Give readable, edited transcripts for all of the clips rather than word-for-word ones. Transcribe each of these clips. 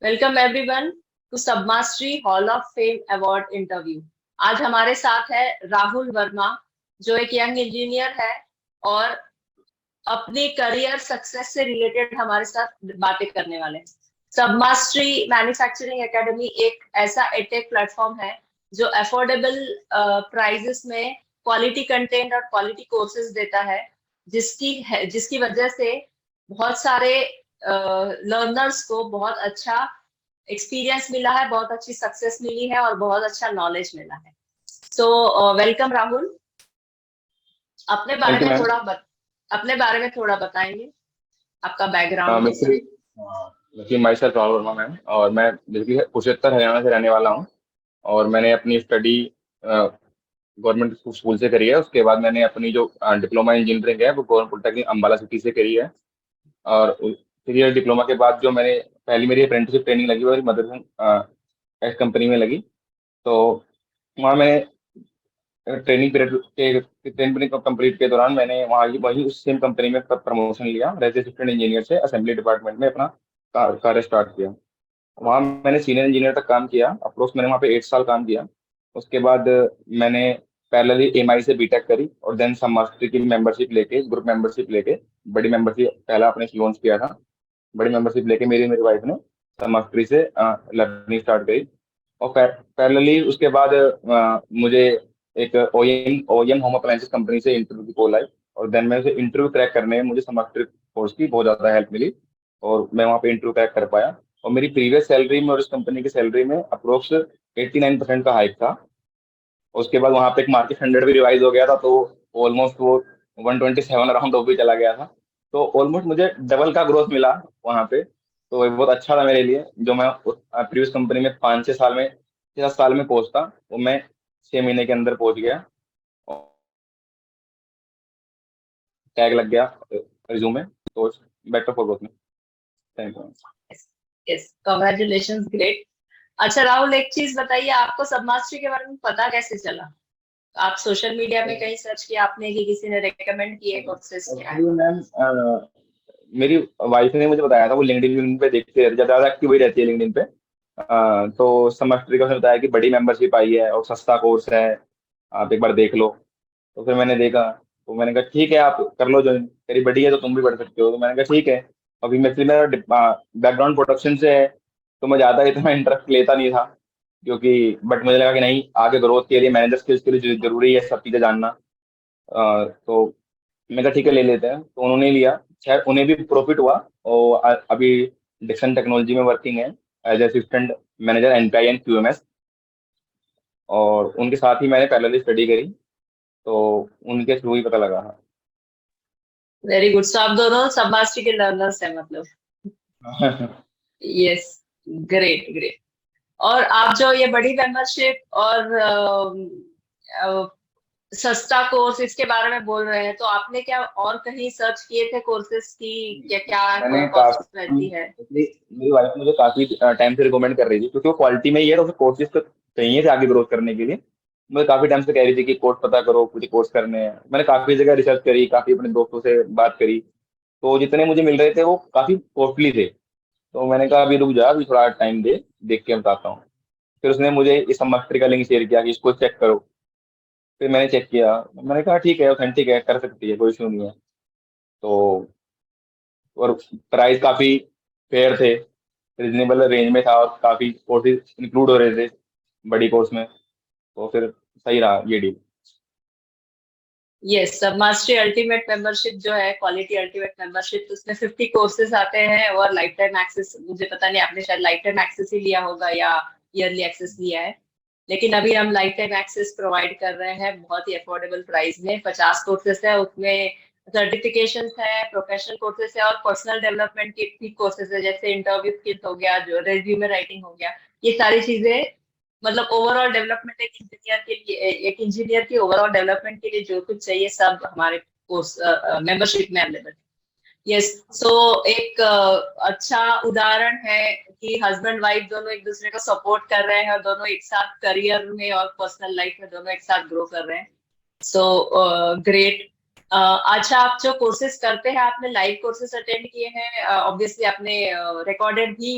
Welcome everyone to सबमास्टरी hall of fame award interview. आज हमारे साथ है राहुल वर्मा, जो एक यंग इंजीनियर है और अपनी करियर सक्सेस से रिलेटेड हमारे साथ बातें करने वाले हैं। सबमास्टरी मैन्युफैक्चरिंग एकेडमी एक ऐसा एटेक प्लेटफॉर्म है जो अफोर्डेबल प्राइजेस में क्वालिटी कंटेंट और क्वालिटी कोर्सेज देता है, जिसकी वजह से बहुत सारे लर्नर्स को बहुत अच्छा एक्सपीरियंस मिला है, बहुत अच्छी सक्सेस मिली है और बहुत अच्छा नॉलेज मिला है। So welcome Rahul. अपने बारे थैंक यू में मैम। थोड़ा अपने बारे में थोड़ा बताएंगे, आपका बैकग्राउंड ये सब। Basically basically my self Rahul Verma ma'am, और मैं बेसिकली कुरुक्षेत्र हरियाणा से रहने वाला हूँ। और मैंने अपनी स्टडी गवर्नमेंट स्कूल से करी है। उसके बाद मैंने अपनी जो डिप्लोमा इंजीनियरिंग है वो गवर्नमेंट पॉलिटेक्निक अम्बाला सिटी से करी है। और फिर ये डिप्लोमा के बाद जो मैंने पहली मेरी अप्रेंटिसशिप ट्रेनिंग लगी वो मदरसन एस कंपनी में लगी। तो वहाँ मैंने ट्रेनिंग कंप्लीट के दौरान मैंने वहाँ वही उस सेम कंपनी में प्रमोशन लिया, एज असिस्टेंट इंजीनियर से असेंबली डिपार्टमेंट में अपना कार्य स्टार्ट किया। वहाँ मैंने सीनियर इंजीनियर तक काम किया। अप्रोक्स मैंने वहाँ पे 8 साल काम किया। उसके बाद मैंने पैरेलली एमआई से बीटेक करी और देन सब मास्टर की मेंबरशिप लेके, ग्रुप मेंबरशिप लेके, बड़ी मेंबरशिप पहला अपने लॉन्च किया था। बड़ी मेंबरशिप लेके मेरी मेरी वाइफ ने सब मास्टरी से लर्निंग स्टार्ट करी। और पैरेलली उसके बाद मुझे एक OEM OEM home appliances company से इंटरव्यू की कॉल आई। और देन मैं उसे इंटरव्यू क्रैक करने में मुझे समास्टर कोर्स की बहुत ज़्यादा हेल्प मिली और मैं वहाँ पे इंटरव्यू क्रैक कर पाया। और मेरी प्रीवियस सैलरी में और इस कंपनी की सैलरी में अप्रोक्स 89% का हाइक था। उसके बाद वहाँ पे एक मार्केट स्टैंडर्ड भी रिवाइज हो गया था, तो ऑलमोस्ट वो 127 अराउंड वो भी चला गया था। तो ऑलमोस्ट मुझे डबल का ग्रोथ मिला वहाँ पे। तो ये बहुत अच्छा था मेरे लिए। जो मैं प्रीवियस कंपनी में 5-6 साल में 6 साल में पहुंचता, वो मैं 6 महीने के अंदर पहुंच गया। टैग लग गया रिज्यूमे, तो बेटर फॉर ग्रोथ में। Thank you. Yes, congratulation, great. अच्छा राहुल, एक चीज बताइए, आपको सबमास्टरी के बारे में पता कैसे चला? आप सोशल मीडिया में कहीं सर्च किया आपने कि किसी ने रेकमेंड किए कोर्सेज क्या है? एक्चुअली मैम, मेरी वाइफ ने मुझे बताया था। वो लिंक्डइन पे देखते रहते, ज्यादा एक्टिव ही रहती है लिंक्डइन पे। तो सेमेस्टर का उसने बताया कि बड़ी मेंबरशिप आई है और सस्ता कोर्स है, आप एक बार देख लो। तो फिर मैंने देखा। तो मैंने कहा ठीक है, आप कर लो ज्वाइन, तेरी बड़ी है तो तुम भी पढ़ सकते हो। तो मैंने कहा ठीक है। अभी मैं फिर मेरा बैकग्राउंड प्रोडक्शन से है, तो मैं ज़्यादा इतना इंटरेस्ट लेता नहीं था, क्योंकि बट मुझे लगा कि नहीं, आगे ग्रोथ के लिए, मैनेजर स्किल्स के लिए जरूरी है सब चीज़ें जानना। तो मैं कहा ठीक है, ले लेते हैं। तो उन्होंने लिया। खैर उन्हें भी प्रॉफिट हुआ। और अभी डिक्सन टेक्नोलॉजी में वर्किंग है as assistant manager NPI and QMS. और उनके साथ ही मैंने पैरेलल स्टडी करी, तो उनके थ्रू ही पता लगा। Very good. सो आप दोनों सबमास्टरी के लर्नर्स हैं मतलब। हाँ। Yes, great great. और आप जो ये बड़ी मेंबरशिप और सस्ता कोर्स इसके बारे में बोल रहे हैं, तो आपने क्या और कहीं सर्च किए थे कोर्सेज की? क्या क्या मैंने कॉस्ट काफी रहती है? मेरी वाइफ मुझे काफी टाइम से रिकमेंड कर रही थी, क्योंकि वो क्वालिटी में ही है, तो उसे कोर्सेज तो चाहिए थे आगे ग्रोथ करने के लिए। मुझे काफी टाइम से कह रही थी कि कोर्स पता करो, कुछ कोर्स करने हैं। मैंने काफी जगह रिसर्च करी, काफी अपने दोस्तों से बात करी। तो जितने मुझे मिल रहे थे वो काफी कॉस्टली थे। तो मैंने कहा अभी रुक जा, अभी थोड़ा टाइम दे, देख के बताता हूँ। फिर उसने मुझे इस सेमेस्टर का लिंक शेयर किया कि इसको चेक करो। फिर मैंने चेक किया। मैंने कहा ठीक है, ऑथेंटिक है, कर सकती है, कोई इशू नहीं है। तो और प्राइस काफी फेयर थे, रिजनेबल रेंज में था, और काफी कोर्सेज इंक्लूड हो रहे थे बड़ी कोर्स में। तो फिर सही रहा ये डील। यस, सब मास्टरी अल्टीमेट मेंबरशिप जो है, क्वालिटी अल्टीमेट मेंबरशिप, तो उसमें 50 कोर्सेज आते हैं और लाइफ टाइम एक्सेस। मुझे पता नहीं, आपने शायद लाइफ टाइम एक्सेस ही लिया होगा या ईयरली एक्सेस लिया है। लेकिन अभी हम लाइफ टाइम एक्सेस प्रोवाइड कर रहे हैं बहुत ही अफोर्डेबल प्राइस में। 50 कोर्सेज है उसमें, सर्टिफिकेशन है, प्रोफेशनल कोर्सेज है और पर्सनल डेवलपमेंट के भी कोर्सेज है, जैसे इंटरव्यू स्किल्स हो गया, जो रेज्यूमे राइटिंग हो गया। ये सारी चीजें मतलब ओवरऑल डेवलपमेंट, एक इंजीनियर की ओवरऑल डेवलपमेंट के लिए जो कुछ चाहिए सब हमारे कोर्स मेंबरशिप में अवेलेबल है। यस। सो एक अच्छा उदाहरण है कि हस्बैंड वाइफ दोनों एक दूसरे को सपोर्ट कर रहे हैं और दोनों एक साथ करियर में और पर्सनल लाइफ में दोनों एक साथ ग्रो कर रहे हैं। So great. अच्छा, आप जो कोर्सेज करते हैं, आपने लाइव कोर्सेज अटेंड किए हैं? ऑब्वियसली आपने रिकॉर्डेड भी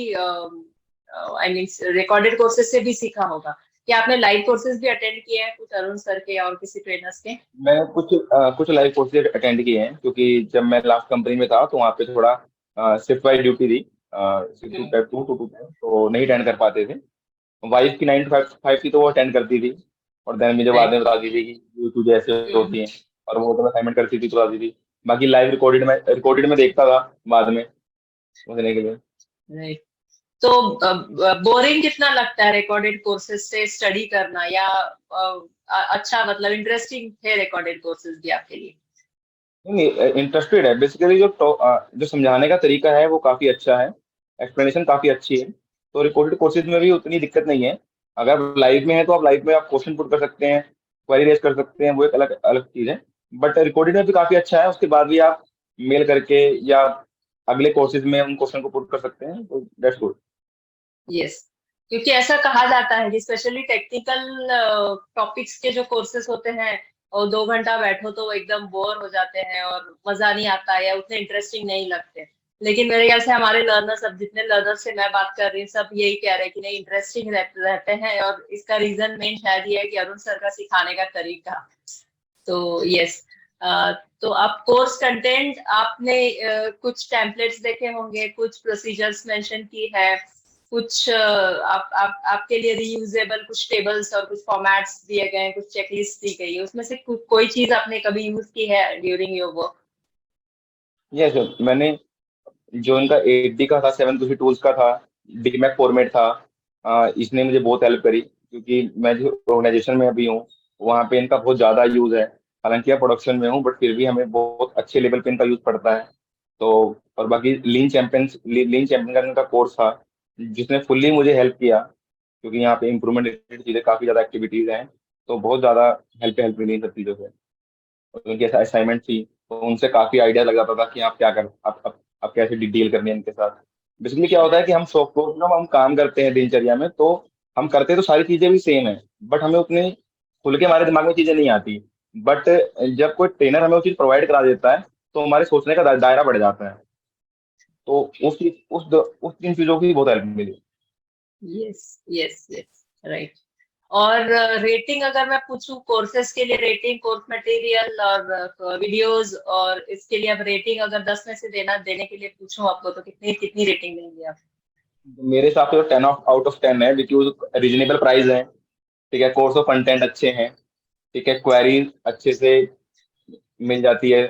आई मीन रिकॉर्डेड कोर्सेज से भी सीखा होगा, क्या आपने लाइव कोर्सेज भी अटेंड किए हैं कुछ अरुण सर के और किसी ट्रेनर्स के? मैं कुछ लाइव कोर्सेज अटेंड किए हैं, क्योंकि जब मैं लास्ट कंपनी में था तो वहाँ पे थोड़ा शिफ्ट वाइज ड्यूटी थी, 6 to 2 तो नहीं अटेंड कर पाते थे। वाइफ की 9 to 5 थी तो वो अटेंड करती थी, और देन मुझे बाद राइट। में बताती थी कि तुझे ऐसे होती है, और वो तो असाइनमेंट करती थी तो बताती थी। बाकी लाइव रिकॉर्डेड में देखता था बाद में समझने के लिए। राइट। तो बोरिंग कितना लगता है रिकॉर्डेड कोर्सेज से स्टडी करना, या अच्छा मतलब इंटरेस्टिंग थे रिकॉर्डेड कोर्सेज भी आपके लिए? नहीं, इंटरेस्टेड है बेसिकली। जो समझाने का तरीका है वो काफी अच्छा है, एक्सप्लेनेशन काफी अच्छी है। तो रिकॉर्डेड कोर्सेज में भी उतनी दिक्कत नहीं है। अगर लाइव में है तो आप लाइव में आप क्वेश्चन पुट कर सकते हैं, क्वेरी रेज कर सकते हैं, वो एक अलग अलग चीज है। बट रिकॉर्डेड में भी काफी अच्छा है, उसके बाद भी आप मेल करके या अगले कोर्सेज में उन क्वेश्चन को पुट कर सकते हैं, तो दैट्स गुड। यस, क्योंकि ऐसा कहा जाता है कि स्पेशली टेक्निकल टॉपिक्स के जो कोर्सेज होते हैं, और 2 घंटा बैठो तो एकदम बोर हो जाते हैं और मजा नहीं आता है या उतने इंटरेस्टिंग नहीं लगते। लेकिन मेरे ख्याल से हमारे लर्नर्स, अब जितने लर्नर्स से मैं बात कर रही हूँ, सब यही कह रहे हैं कि नहीं, इंटरेस्टिंग रहते हैं, और इसका रीजन मेन शायद ये है कि अरुण सर का सिखाने का तरीका। तो यस, तो आप कोर्स कंटेंट आपने कुछ टेम्पलेट्स देखे होंगे, कुछ प्रोसीजर्स मेंशन की है, कुछ आपके लिए रीयूजेबल कुछ टेबल्स और कुछ फॉर्मेट्स दिए गए हैं, कुछ चेकलिस्ट दी गई है, उसमें से कोई चीज आपने कभी यूज की है ड्यूरिंग योर वर्क? यस, मैंने जो इनका 8D का था, 7 टूल्स का था, डीमैक फॉर्मेट था, इसने मुझे बहुत हेल्प करी, क्योंकि मैं जो ऑर्गेनाइजेशन में अभी हूँ वहाँ पे इनका बहुत ज़्यादा यूज़ है। हालांकि मैं प्रोडक्शन में हूँ बट फिर भी हमें बहुत अच्छे लेवल पे इनका यूज़ पड़ता है। तो और बाकी लीन चैंपियन का इनका कोर्स था, जिसने फुल्ली मुझे हेल्प किया, क्योंकि यहाँ पे इम्प्रूवमेंट रिलेटेड चीज़ें काफ़ी ज़्यादा एक्टिविटीज़ हैं। तो बहुत ज़्यादा हेल्प मिली इन सब चीज़ों से। और उनकी असाइनमेंट थी तो उनसे काफी आइडिया लग जाता था कि आप क्या कर आप कैसे डील करनी है इनके साथ। बेसिकली क्या होता है कि हम सॉफ्टवेयर में हम काम करते हैं दिनचर्या में, तो हम करते तो सारी चीजें भी सेम है, बट हमें उतनी खुल के हमारे दिमाग में चीजें नहीं आती। बट जब कोई ट्रेनर हमें वो चीज प्रोवाइड करा देता है तो हमारे सोचने का दायरा बढ़ जाता है। तो उस इन चीजों की बहुत हेल्प मिली। Yes, yes, yes, right. और रेटिंग अगर मैं पूछूं कोर्सेज के लिए, रेटिंग, कोर्स मटेरियल और वीडियोस, और इसके लिए अब रेटिंग अगर 10 में से देने के लिए पूछूं आपको, तो कितनी कितनी रेटिंग देंगे आप? मेरे हिसाब से तो 10 आउट ऑफ 10 है, क्योंकि रीजनेबल प्राइस है। ठीक है, कोर्स ऑफ कंटेंट अच्छे हैं। ठीक है, क्वेरी अच्छे से मिल जाती है,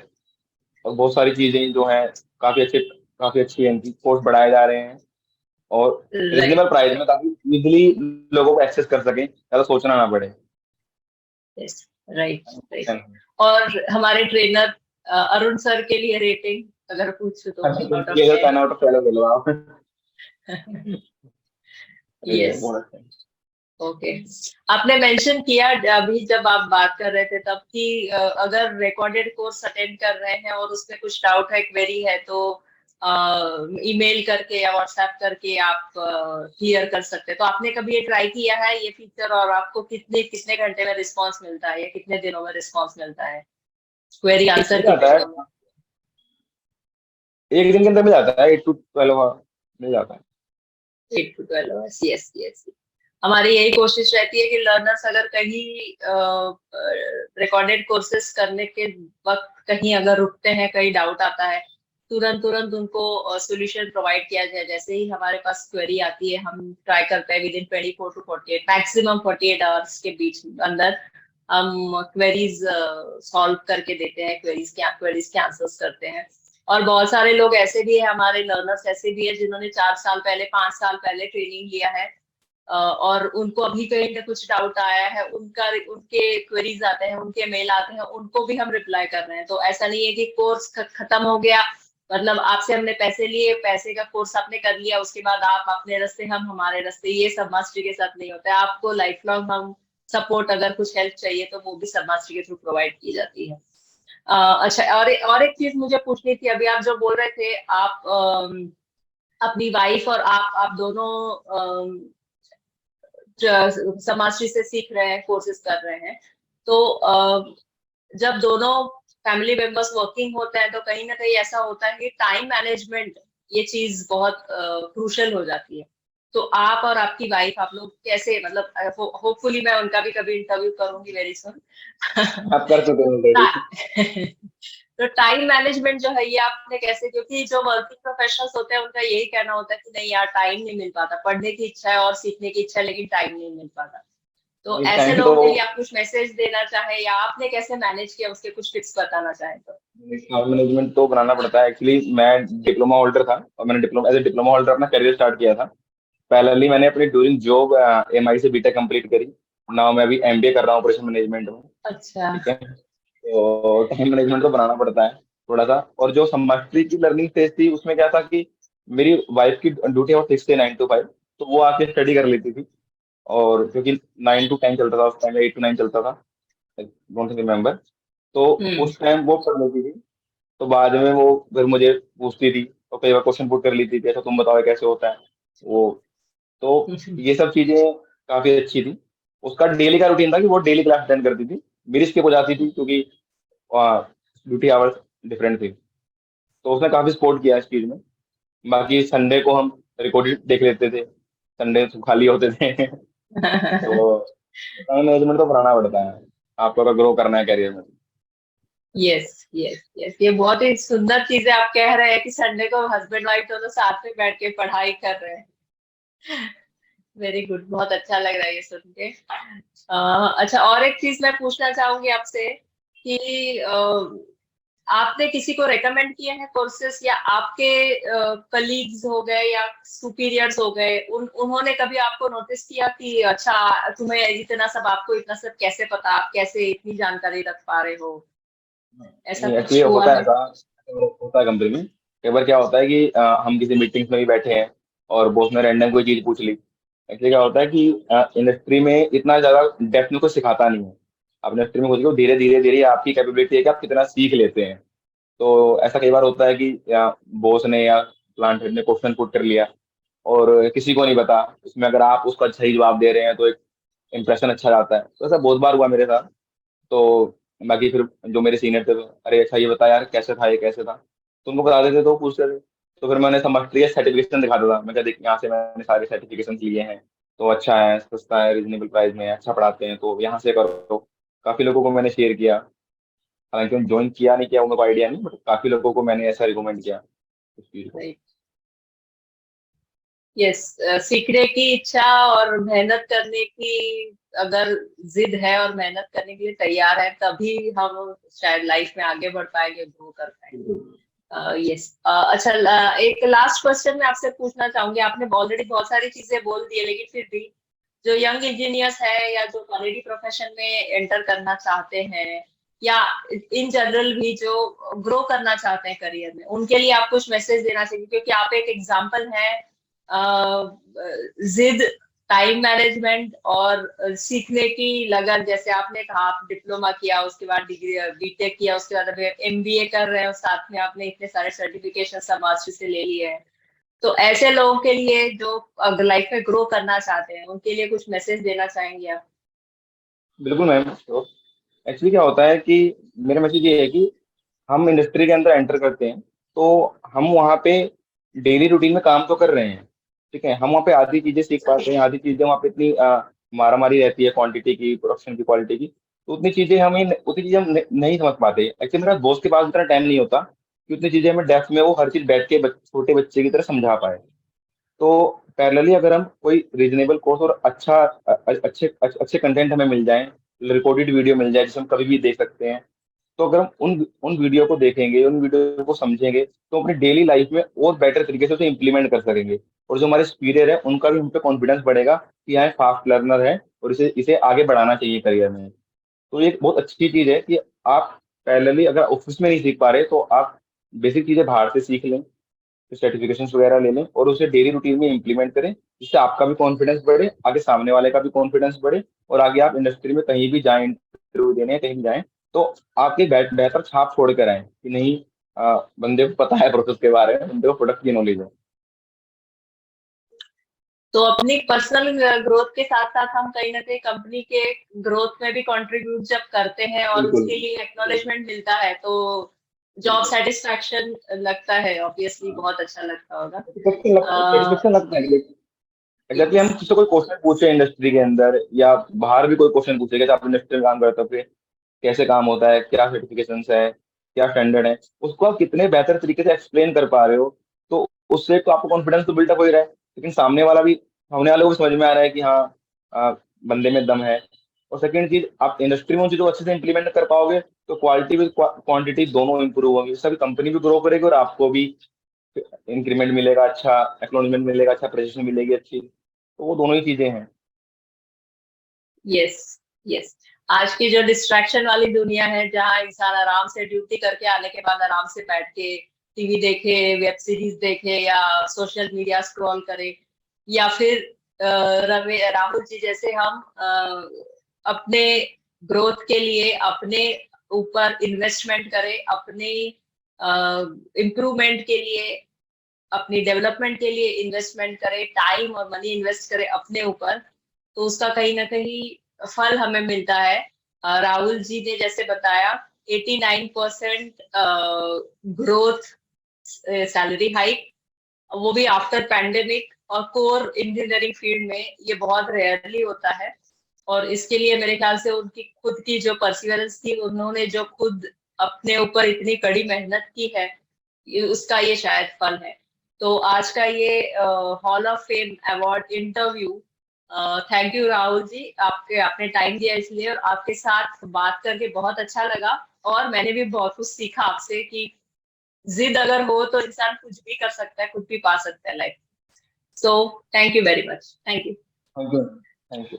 और बहुत सारी चीजें जो हैं काफी अच्छी है, इनकी कोर्स बढ़ाए जा रहे हैं, और राइट। रिजनेबल प्राइस में ताकि इजिली लोगों को एक्सेस कर सकें, ज्यादा सोचना ना पड़े। Yes, right, right. और हमारे ट्रेनर अरुण सर के लिए रेटिंग अगर पूछूं तो आउट ऑफ ये 10? 10 आउट ऑफ 10 ले लो आप। सही है, यस। बहुत अच्छा है। ओके। आपने मेंशन किया अभी जब आप बात कर रहे थे तब कि अगर रिकॉर्डेड कोर्स अटेंड कर रहे हैं और उसमें कुछ डाउट है, क्वेरी है, तो ईमेल करके या व्हाट्सएप करके आप क्लियर कर सकते हैं। तो आपने कभी ये ट्राई किया है ये फीचर, और आपको कितने कितने घंटे में रिस्पांस मिलता है या कितने दिनों में रिस्पांस मिलता है क्वेरी आंसर मिल की जाता है, वीडियो में? एक दिन के अंदर मिल जाता है, 8 to 12 मिल जाता है। 8 to 12 आवर्स, यस, यस। हमारी यही कोशिश रहती है कि लर्नर्स अगर कहीं रिकॉर्डेड कोर्सेज करने के वक्त कहीं अगर रुकते हैं, कहीं डाउट आता है, तुरंत तुरंत उनको सॉल्यूशन प्रोवाइड किया जाए। जैसे ही हमारे पास क्वेरी आती है, हम ट्राई करते हैं with in 24 to 48, maximum 48 hours के बीच अंदर हम क्वेरीज सॉल्व करके देते हैं, क्वेरीज के आंसर्स करते हैं। और बहुत सारे लोग ऐसे भी है, हमारे लर्नर्स ऐसे भी है जिन्होंने 4 साल पहले, 5 साल पहले ट्रेनिंग लिया है, और उनको अभी कहीं ना कुछ डाउट आया है, उनके क्वेरीज आते हैं, उनके मेल आते हैं, उनको भी हम रिप्लाई कर रहे हैं। तो ऐसा नहीं है कि कोर्स खत्म हो गया, मतलब आपसे हमने पैसे लिए, पैसे का कोर्स आपने कर लिया, उसके बाद आप अपने रास्ते, हम हमारे रास्ते, ये सब मास्टरी के साथ नहीं होता है। आपको लाइफ लॉन्ग हम सपोर्ट, अगर कुछ हेल्प चाहिए तो वो भी सब मास्टरी के थ्रू प्रोवाइड की जाती है। अच्छा, और एक चीज मुझे पूछनी थी, अभी आप जो बोल रहे थे, आप अपनी वाइफ और आप दोनों समाजश्री से सीख रहे हैं, कोर्सेज कर रहे हैं, तो जब दोनों फैमिली मेंबर्स वर्किंग होते हैं तो कहीं ना कहीं ऐसा होता है कि टाइम मैनेजमेंट, ये चीज बहुत क्रूशल हो जाती है। तो आप और आपकी वाइफ, आप लोग कैसे, मतलब होपफुली मैं उनका भी कभी इंटरव्यू करूंगी वेरी सुन। आप कर चुके हैं ऑलरेडी। तो टाइम मैनेजमेंट जो है ये आपने कैसे, क्योंकि जो वर्किंग प्रोफेशनल्स होते हैं उनका यही कहना होता है कि नहीं यार टाइम नहीं मिल पाता, पढ़ने की इच्छा है और सीखने की इच्छा है लेकिन टाइम नहीं मिल पाता। तो इस ऐसे टाइम लोगों तो के लिए आप कुछ मैसेज देना चाहे या आपने कैसे मैनेज किया उसके कुछ टिप्स बताना चाहे तो। टाइम मैनेजमेंट तो बनाना पड़ता है। एक्चुअली मैं डिप्लोमा होल्डर था और मैंने diploma as a diploma holder अपना करियर स्टार्ट किया था। पैरेलली मैंने अपनी ड्यूरिंग जॉब एमआई से बीटेक कंप्लीट करी। नाउ मैं अभी एमबीए कर रहा हूँ ऑपरेशन मैनेजमेंट में। अच्छा। ठीक है, तो टाइम मैनेजमेंट तो बनाना पड़ता है थोड़ा सा। और जो सेमेस्ट्री की लर्निंग फेज थी उसमें क्या था कि मेरी वाइफ की ड्यूटी और फिक्स थे 9 to 5, तो वो आके स्टडी कर लेती थी। और क्योंकि 9 to 10 चलता था उस टाइम, 8 to 9 चलता था, डोंट रिमेम्बर। तो हम्म। उस टाइम वो पढ़ लेती थी। तो बाद में वो फिर मुझे पूछती थी और कई बार क्वेश्चन पुट कर लेती थी, अच्छा तुम बताओ ये कैसे होता है वो। तो ये सब चीजें काफी अच्छी थी। उसका डेली का रूटीन था कि वो डेली क्लास अटेंड करती थी। मेरी स्किप हो जाती थी क्योंकि ड्यूटी आवर्स डिफरेंट थी। तो उसने काफी सपोर्ट किया इस चीज में। बाकी संडे को हम रिकॉर्डेड देख लेते थे, संडे खाली होते थे। तो टाइम मैनेजमेंट तो बनाना पड़ता है आपको अगर ग्रो करना है करियर में। यस यस यस, ये बहुत ही सुंदर चीज है, आप कह रहे हैं कि संडे को हस्बैंड वाइफ दोनों साथ में बैठ के पढ़ाई कर रहे हैं। वेरी गुड, बहुत अच्छा लग रहा है ये सुन के। अच्छा, और एक चीज मैं पूछना चाहूंगी आपसे कि आपने किसी को रेकमेंड किए हैं कोर्सेस, या आपके कलीग्स हो गए या सुपीरियर्स हो गए, उन्होंने कभी आपको नोटिस किया कि अच्छा तुम्हें इतना सब, आपको इतना सब कैसे पता, आप कैसे इतनी जानकारी रख पा रहे हो, ऐसा नहीं एक्चुअली कुछ हुआ होता है है? ऐसा, होता है कंपनी में। कई बार क्या होता है कि हम किसी मीटिंग्स में भी बैठे हैं और बॉस ने रैंडम कोई चीज पूछ ली। एक्चुअली क्या होता है कि इंडस्ट्री में इतना ज्यादा डेप्थ में कुछ सिखाता नहीं है। आप इंडस्ट्री में घुस धीरे धीरे धीरे आपकी कैपेबिलिटी है कि आप कितना सीख लेते हैं। तो ऐसा कई बार होता है कि बॉस ने या प्लांट हेड ने क्वेश्चन पुट कर लिया और किसी को नहीं पता, उसमें अगर आप उसका सही जवाब दे रहे हैं तो एक इंप्रेशन अच्छा जाता है। तो ऐसा बहुत बार हुआ मेरे साथ। तो बाकी फिर जो मेरे सीनियर थे तो, अरे अच्छा ये बता यार कैसे था, ये कैसे था, तो उनको बता देते तो वो पूछते थे। तो फिर मैंने समझ सर्टिफिकेशन दिखाता था। मैं कहा देख यहाँ से मैंने सारे सर्टिफिकेशन लिए हैं, तो अच्छा है, सस्ता है, रिजनेबल प्राइस में है, अच्छा पढ़ाते हैं, तो यहाँ से करो। तो काफी लोगों को मैंने शेयर किया। हालांकि उन्होंने ज्वाइन किया नहीं किया उनको आइडिया नहीं, बट काफी लोगों को मैंने ऐसा रिकमेंड किया उस चीज को। यस, सीखने की इच्छा और मेहनत करने की, अगर जिद है और मेहनत करने के लिए तैयार है, तभी हम शायद लाइफ में आगे बढ़ पाएंगे, ग्रो कर बिल्कुल। पाएंगे। यस। अच्छा, एक लास्ट क्वेश्चन मैं आपसे पूछना चाहूंगी। आपने ऑलरेडी बहुत सारी चीजें बोल दी है, लेकिन फिर भी जो यंग इंजीनियर्स है या जो क्वालिटी प्रोफेशन में एंटर करना चाहते हैं, या इन जनरल भी जो ग्रो करना चाहते हैं करियर में, उनके लिए आप कुछ मैसेज देना चाहिए, क्योंकि आप एक एग्जाम्पल हैं जिद, टाइम मैनेजमेंट और सीखने की लगन। जैसे आपने कहा आप डिप्लोमा किया, उसके बाद डिग्री बीटेक किया, उसके बाद अभी एमबीए कर रहे हो, साथ में आपने इतने सारे सर्टिफिकेशन सब मास्टर से ले लिए हैं। तो ऐसे लोगों के लिए जो अगर लाइफ में ग्रो करना चाहते हैं, उनके लिए कुछ मैसेज देना चाहेंगे आप? बिल्कुल मैम। तो एक्चुअली क्या होता है कि मेरा मैसेज ये है कि हम इंडस्ट्री के अंदर एंटर करते हैं तो हम वहाँ पे डेली रूटीन में काम तो कर रहे हैं। ठीक है, हम वहाँ पे आधी चीजें सीख पाते हैं, आधी चीजें वहाँ पे इतनी मारा मारी रहती है क्वांटिटी की, प्रोडक्शन की, क्वालिटी की, तो उतनी चीजें हम नहीं समझ पाते। एक्चुअली मेरा बॉस के पास इतना टाइम नहीं होता कि उतनी चीजें हमें डेप्थ में वो हर चीज बैठ के छोटे बच्चे की तरह समझा पाए। तो पैरेलली अगर हम कोई रीजनेबल कोर्स और अच्छे कंटेंट हमें मिल जाए, रिकॉर्डेड वीडियो मिल जाए जिसे हम कभी भी देख सकते हैं, तो अगर हम उन वीडियो को देखेंगे, उन वीडियो को समझेंगे, तो अपनी डेली लाइफ में और बेटर तरीके से उसे इम्प्लीमेंट कर सकेंगे। और जो हमारे सुपीरियर है उनका भी हम पे कॉन्फिडेंस बढ़ेगा कि यहाँ फास्ट लर्नर है और इसे इसे आगे बढ़ाना चाहिए करियर में। तो ये एक बहुत अच्छी चीज है कि आप पैरेलली अगर ऑफिस में नहीं सीख पा रहे तो आप बेसिक चीजें बाहर से सीख लें, सर्टिफिकेशन वगैरह ले लें और उसे डेली रूटीन में इम्प्लीमेंट करें, जिससे आपका भी कॉन्फिडेंस बढ़े, आगे सामने वाले का भी कॉन्फिडेंस बढ़े, और आगे आप इंडस्ट्री में कहीं भी जाएं, इंटरव्यू देने कहीं भी जाएं, तो आपकी बेहतर छाप छोड़ कर आए कि नहीं, बंदे को पता है प्रोसेस के बारे में, बंदे को प्रोडक्ट की नॉलेज है। तो अपनी पर्सनल ग्रोथ के साथ साथ हम कहीं ना कहीं कंपनी के ग्रोथ में भी कंट्रीब्यूट जब करते हैं और बिल्कुल। उसके लिए एक्नॉलेजमेंट मिलता है, तो जॉब बिल्कुल सेटिस्फैक्शन लगता है, ऑब्वियसली बहुत अच्छा लगता होगा। सेटिस्फेक्शन लगता है, एग्जैक्टली हम किसी कोई क्वेश्चन पूछे इंडस्ट्री के अंदर या बाहर भी कोई क्वेश्चन पूछे, जैसे आप इंडस्ट्री में काम करते हो, फिर कैसे काम होता है, क्या सर्टिफिकेशंस है, क्या स्टैंडर्ड है, उसको आप कितने बेहतर तरीके से एक्सप्लेन कर पा रहे हो, तो उससे तो आपको कॉन्फिडेंस तो बिल्डअप हो ही रहा है। लेकिन सामने वाले को भी समझ में आ रहा है कि हाँ, बंदे में दम है। और सेकंड चीज, आप इंडस्ट्री में उन चीजों को अच्छे से इंप्लीमेंट कर पाओगे तो क्वालिटी भी क्वांटिटी दोनों इंप्रूव होंगी, उससे भी कंपनी भी ग्रो करेगी और आपको भी इंक्रीमेंट मिलेगा, अच्छा एक्नॉलेजमेंट मिलेगा, अच्छा प्रेजेंटेशन मिलेगी अच्छी। तो वो दोनों ही चीजें हैं। Yes, yes. आज की जो डिस्ट्रैक्शन वाली दुनिया है, जहाँ इंसान आराम से ड्यूटी करके आने के बाद आराम से बैठ के टीवी देखे, वेब सीरीज देखे या सोशल मीडिया स्क्रॉल करे, या फिर राहुल जी जैसे हम अपने ग्रोथ के लिए अपने ऊपर इन्वेस्टमेंट करें, अपने इम्प्रूवमेंट के लिए, अपनी डेवलपमेंट के लिए इन्वेस्टमेंट करे, टाइम और मनी इन्वेस्ट करे अपने ऊपर, तो उसका कहीं ना कहीं फल हमें मिलता है। राहुल जी ने जैसे बताया, 89% ग्रोथ, सैलरी हाइक, वो भी आफ्टर पैंडेमिक, और कोर इंजीनियरिंग फील्ड में ये बहुत रेयरली होता है। और इसके लिए मेरे ख्याल से उनकी खुद की जो परसिवरेंस थी, उन्होंने जो खुद अपने ऊपर इतनी कड़ी मेहनत की है, उसका ये शायद फल है। तो आज का ये hall of fame award interview, thank you Rahul ji, आपने टाइम दिया इसलिए, और आपके साथ बात करके बहुत अच्छा लगा। और मैंने भी बहुत कुछ सीखा आपसे कि जिद अगर हो तो इंसान कुछ भी कर सकता है, कुछ भी पा सकता है life. So thank you very much. Thank you. Thank you. Thank you.